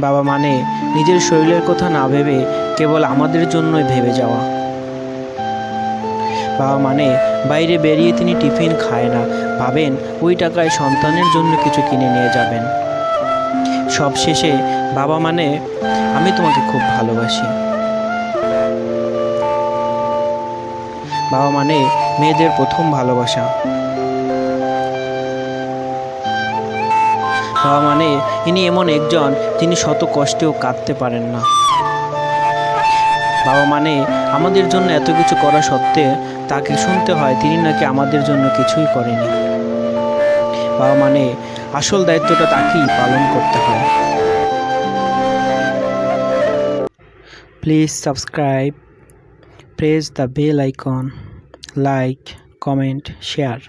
বাবা মানে নিজের শরীরের কথা না ভেবে কেবল আমাদের জন্যই ভেবে যাওয়া। বাবা মানে বাইরে বেরিয়ে তিনি টিফিন খায় না, ভাবেন ওই টাকায় সন্তানের জন্য কিছু কিনে নিয়ে যাবেন। সবশেষে বাবা মানে আমি তোমাকে খুব ভালোবাসি। বাবা মানে মেয়েদের প্রথম ভালোবাসা। বাবা মানে ইনি এমন একজন যিনি শত কষ্টেও কাঁদতে পারেন না। বাবা মানে আমাদের জন্য এত কিছু করা সত্ত্বে তাকে শুনতে হয় তিনি নাকি আমাদের জন্য কিছুই করেনি। বাবা মানে আসল দায়িত্বটা তাকেই পালন করতে হয়। Please subscribe, press the bell icon, like, comment, share.